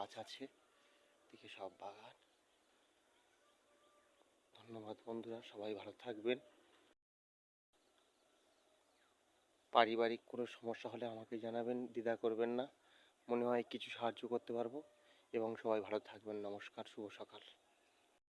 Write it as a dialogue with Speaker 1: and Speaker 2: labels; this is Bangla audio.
Speaker 1: গাছ আছে, দিকে সব বাগান। ধন্যবাদ বন্ধুরা, সবাই ভালো থাকবেন। পারিবারিক কোনো সমস্যা হলে আমাকে জানাবেন, দ্বিধা করবেন না। মনে হয় কিছু সাহায্য করতে পারবো। এবং সবাই ভালো থাকবেন। নমস্কার, শুভ সকাল।